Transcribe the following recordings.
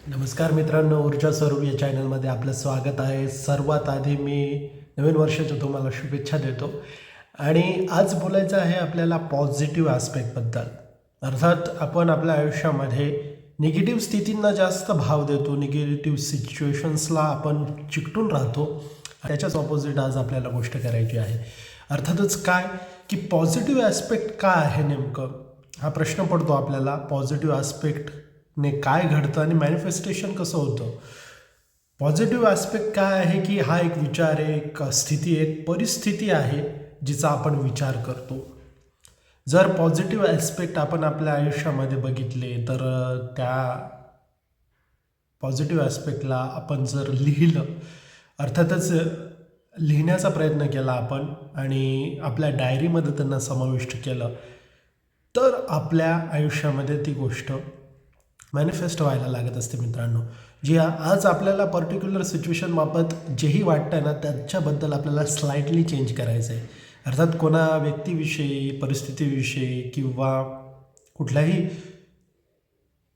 नमस्कार मित्रांनो, ऊर्जा स्वरूप या चॅनलमध्ये आपलं स्वागत आहे. सर्वात आधी मी नवीन वर्षाच्या तुम्हाला शुभेच्छा देतो आणि आज बोलायचं आहे आपल्याला पॉझिटिव्ह ॲस्पेक्टबद्दल. अर्थात आपण आपल्या आयुष्यामध्ये निगेटिव्ह स्थितींना जास्त भाव देतो, निगेटिव्ह सिच्युएशन्सला आपण चिकटून राहतो. त्याच्याच ऑपोजिट आज आपल्याला गोष्ट करायची आहे. अर्थातच काय की पॉझिटिव्ह ॲस्पेक्ट काय आहे नेमकं, हा प्रश्न पडतो आपल्याला. पॉझिटिव्ह ॲस्पेक्टने काय घडतं आणि मॅनिफेस्टेशन कसं होतं. पॉझिटिव्ह ॲस्पेक्ट काय आहे की हा एक विचार आहे, एक स्थिती, एक परिस्थिती आहे जिचा आपण विचार करतो. जर पॉझिटिव्ह ॲस्पेक्ट आपण आपल्या आयुष्यामध्ये बघितले तर त्या पॉझिटिव्ह ॲस्पेक्टला आपण जर लिहिलं, अर्थातच लिहिण्याचा प्रयत्न केला आपण आणि आपल्या डायरीमध्ये त्यांना समाविष्ट केलं, तर आपल्या आयुष्यामध्ये ती गोष्ट मॅनिफेस्ट व्हायला लागत असते मित्रांनो. जी आज आपल्याला पर्टिक्युलर सिच्युएशनबाबत जेही वाटतं आहे ना, त्याच्याबद्दल आपल्याला स्लाइटली चेंज करायचं आहे. अर्थात कोणा व्यक्तीविषयी, परिस्थितीविषयी किंवा कुठल्याही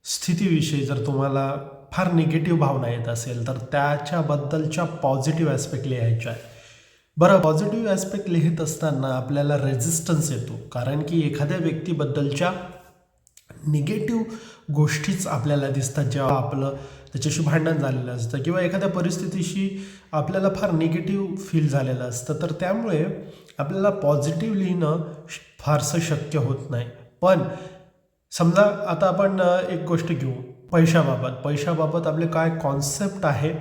स्थितीविषयी जर तुम्हाला फार निगेटिव्ह भावना येत असेल तर त्याच्याबद्दलच्या पॉझिटिव्ह ॲस्पेक्ट लिहायच्या आहे. बरं, पॉझिटिव्ह ॲस्पेक्ट लिहित असताना आपल्याला रेझिस्टन्स येतो, कारण की एखाद्या व्यक्तीबद्दलच्या निगेटिव्ह गोष्टीच आपल्याला दिसतात जेव्हा आपलं त्याच्याशी भांडण झालेलं असतं किंवा एखाद्या परिस्थितीशी आपल्याला फार निगेटिव्ह फील झालेलं असतं. तर त्यामुळे आपल्याला पॉझिटिव्ह लिहिणं फारसं शक्य होत नाही. पण समजा आता आपण एक गोष्ट घेऊ, पैशाबाबत आपले काय कॉन्सेप्ट आहे,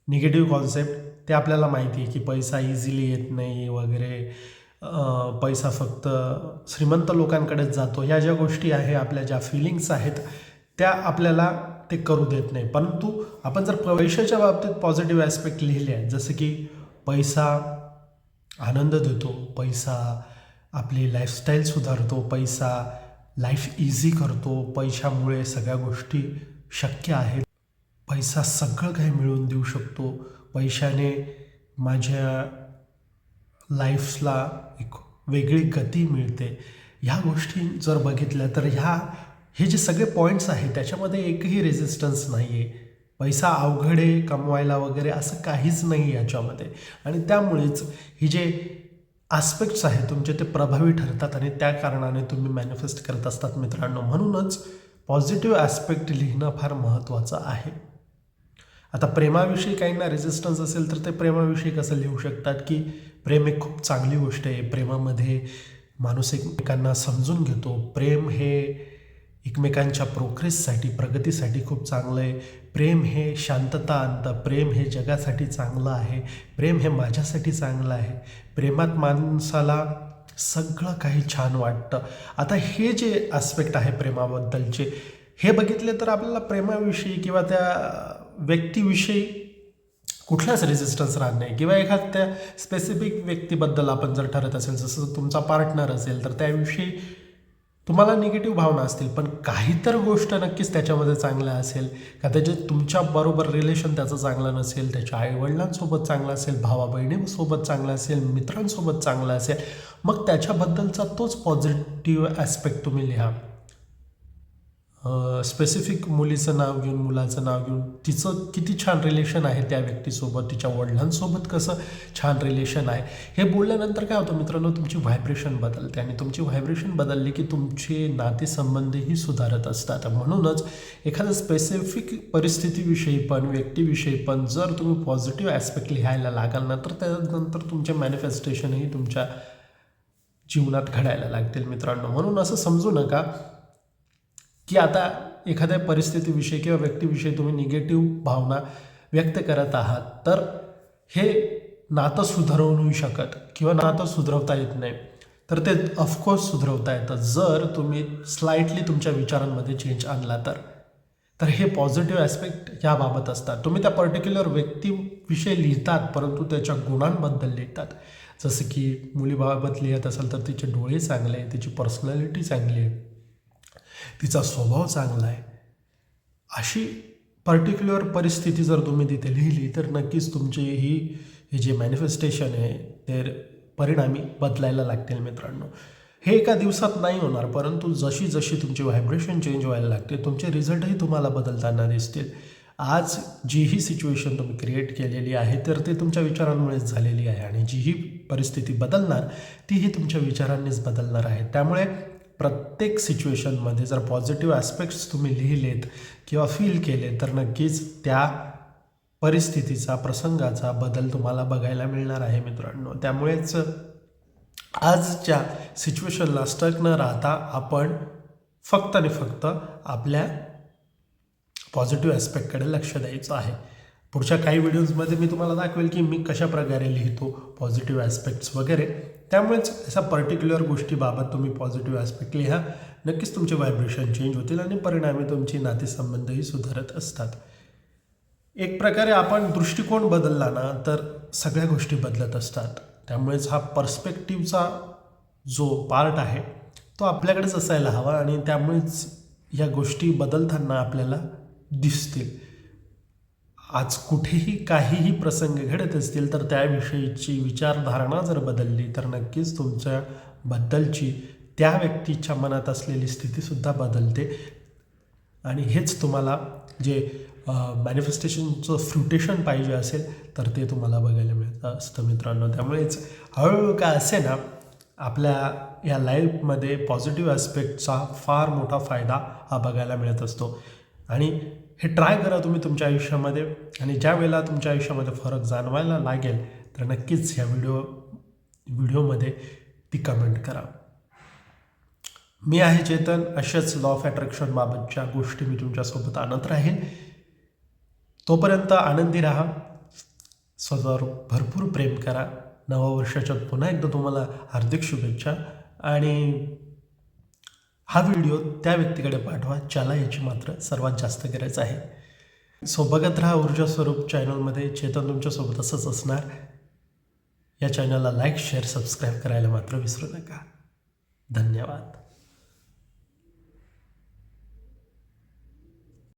निगेटिव्ह कॉन्सेप्ट, ते आपल्याला माहिती आहे की पैसा इझिली येत नाही वगैरे, पैसा फक्त श्रीमंत लोकांकडेच जातो. ह्या ज्या गोष्टी आहे, आपल्या ज्या फिलिंग्स आहेत, त्या आपल्याला ते करू देत नाही. परंतु आपण जर पैशाच्या बाबतीत पॉझिटिव्ह ॲस्पेक्ट लिहिले आहेत, जसं की पैसा आनंद देतो, पैसा आपली लाईफस्टाईल सुधारतो, पैसा लाईफ इझी करतो, पैशामुळे सगळ्या गोष्टी शक्य आहेत, पैसा सगळं काही मिळवून देऊ शकतो, पैशाने माझ्या लाईफला एक वेगळी गती मिळते. ह्या गोष्टी जर बघितल्या तर हे जे सगळे पॉईंट्स आहेत त्याच्यामध्ये एकही रेझिस्टन्स नाही आहे. पैसा अवघड आहे कमवायला वगैरे असं काहीच नाही याच्यामध्ये. आणि त्यामुळेच हे जे आस्पेक्ट्स आहेत तुमचे ते प्रभावी ठरतात आणि त्या कारणाने तुम्ही मॅनिफेस्ट करत असतात मित्रांनो. म्हणूनच पॉझिटिव्ह ॲस्पेक्ट लिहिणं फार महत्त्वाचं आहे. आता प्रेमाविषयी काहींना रेझिस्टन्स असेल तर ते प्रेमाविषयी कसं लिहू शकतात की प्रेम एक खूप चांगली गोष्ट आहे, प्रेमामध्ये माणूस एकमेकांना समजून घेतो, प्रेम हे एकमेकांच्या प्रोग्रेससाठी, प्रगतीसाठी खूप चांगलं आहे, प्रेम हे शांतता आणतं, प्रेम हे जगासाठी चांगलं आहे, प्रेम हे माझ्यासाठी चांगलं आहे, प्रेमात माणसाला सगळं काही छान वाटतं. आता हे जे ॲस्पेक्ट आहे प्रेमाबद्दलचे, हे बघितले तर आपल्याला प्रेमाविषयी किंवा त्या व्यक्तीविषयी कुठलाच रेझिस्टन्स राहत नाही. किंवा एखाद्या स्पेसिफिक व्यक्तीबद्दल आपण जर ठरत असेल, जसं तुमचा पार्टनर असेल, तर त्याविषयी तुम्हाला निगेटिव्ह भावना असतील, पण काहीतरी गोष्ट नक्कीच त्याच्यामध्ये चांगलं असेल का, त्याचे तुमच्याबरोबर रिलेशन त्याचं चांगलं नसेल, त्याच्या आईवडिलांसोबत चांगलं असेल, भावा बहिणीसोबत चांगलं असेल, मित्रांसोबत चांगलं असेल, मग त्याच्याबद्दलचा तोच पॉझिटिव्ह ॲस्पेक्ट तुम्ही लिहा. स्पेसिफिक मुलीचं नाव घेऊन, मुलाचं नाव घेऊन, तिचं किती छान रिलेशन आहे त्या व्यक्तीसोबत, तिच्या वडिलांसोबत कसं छान रिलेशन आहे, हे बोलल्यानंतर काय होतं मित्रांनो, तुमची व्हायब्रेशन बदलते आणि तुमची व्हायब्रेशन बदलली की तुमचे नातेसंबंधही सुधारत असतात. म्हणूनच एखाद्या स्पेसिफिक परिस्थितीविषयी पण, व्यक्तीविषयी पण जर तुम्ही पॉझिटिव्ह ॲस्पेक्ट लिहायला लागाल ना, तर त्यानंतर तुमचे मॅनिफेस्टेशनही तुमच्या जीवनात घडायला लागतील मित्रांनो. म्हणून असं समजू नका की आता एखाद्या परिस्थितीविषयी किंवा व्यक्तीविषयी तुम्ही निगेटिव्ह भावना व्यक्त करत आहात तर हे नातं सुधारू नाही शकत किंवा नातं सुधरवता येत नाही. तर ते ऑफकोर्स सुधरवता येतं जर तुम्ही स्लाइटली तुमच्या विचारांमध्ये चेंज आणला तर हे पॉझिटिव्ह ॲस्पेक्ट ह्याबाबत असतात. तुम्ही त्या पर्टिक्युलर व्यक्तीविषयी लिहितात परंतु त्याच्या गुणांबद्दल लिहितात. जसं की मुलीबाबत लिहित असाल तर तिचे डोळे चांगले आहे, तिची पर्सनॅलिटी चांगली आहे, तिचा स्वभाव चांगला आहे, अशी पर्टिक्युलर परिस्थिती जर तुम्ही तिथे लिहिली तर नक्कीच तुमचे हे जे मॅनिफेस्टेशन आहे ते परिणामी बदलायला लागतील मित्रांनो. हे एका दिवसात नाही होणार, परंतु जशी जशी तुमची व्हायब्रेशन चेंज व्हायला लागते तुमचे रिझल्टही तुम्हाला बदलताना दिसतील. आज जी ही सिच्युएशन तुम्ही क्रिएट केलेली आहे तर ते तुमच्या विचारांमुळेच झालेली आहे आणि जी ही परिस्थिती बदलणार तीही तुमच्या विचारांनीच बदलणार आहे. त्यामुळे प्रत्येक सिच्युएशनमध्ये जर पॉझिटिव्ह ॲस्पेक्ट्स तुम्ही लिहिलेत किंवा फील केले तर नक्कीच त्या परिस्थितीचा प्रसंगाचा बदल तुम्हाला बघायला मिळणार आहे मित्रांनो. त्यामुळेच आजच्या सिच्युएशनला स्टक न राहता आपण फक्त आणि फक्त आपल्या पॉझिटिव्ह ॲस्पेक्टकडे लक्ष द्यायचं आहे. पुढच्या काही व्हिडिओजमध्ये मी तुम्हाला दाखवेल की मी कशा प्रकारे लिहितो पॉझिटिव्ह ॲस्पेक्ट्स वगैरे. त्यामुळेच अशा पर्टिक्युलर गोष्टीबाबत तुम्ही पॉझिटिव्ह ॲस्पेक्ट लिहा. नक्कीच तुमचे व्हायब्रेशन चेंज होतील आणि परिणामी तुमची नातेसंबंधही सुधारत असतात. एक प्रकारे आपण दृष्टिकोन बदलला ना तर सगळ्या गोष्टी बदलत असतात. त्यामुळेच हा पर्स्पेक्टिव्हचा जो पार्ट आहे तो आपल्याकडेच असायला हवा आणि त्यामुळेच या गोष्टी बदलताना आपल्याला दिसतील. आज कुठेही काहीही प्रसंग घडत असतील तर त्याविषयीची विचारधारणा जर बदलली तर नक्कीच तुमच्याबद्दलची त्या व्यक्तीच्या मनात असलेली स्थितीसुद्धा बदलते आणि हेच तुम्हाला जे मॅनिफेस्टेशनचं फ्रुटेशन पाहिजे असेल तर ते तुम्हाला बघायला मिळतं असतं मित्रांनो. त्यामुळेच हळूहळू का असे ना आपल्या या लाईफमध्ये पॉझिटिव्ह ॲस्पेक्टचा फार मोठा फायदा हा बघायला मिळत असतो आणि हे ट्राय करा तुम्ही तुमच्या आयुष्यामध्ये आणि ज्या वेळेला तुमच्या आयुष्यामध्ये फरक जाणवायला लागेल तर नक्कीच ह्या व्हिडिओमध्ये ती कमेंट करा. मी आहे चेतन. अशाच लॉ ऑफ अट्रॅक्शनबाबतच्या गोष्टी मी तुमच्यासोबत आणत राहील. तोपर्यंत आनंदी राहा, स्वतःवर भरपूर प्रेम करा. नवं वर्षाच्या पुन्हा एकदा तुम्हाला हार्दिक शुभेच्छा आणि हा व्हिडिओ त्या व्यक्तीकडे पाठवा ज्याला याची मात्र सर्वात जास्त गरज आहे. बघत राहा ऊर्जा स्वरूप चॅनलमध्ये. चेतन तुमच्यासोबत असंच असणार. या चॅनलला लाईक शेअर सबस्क्राईब करायला मात्र विसरू नका. धन्यवाद.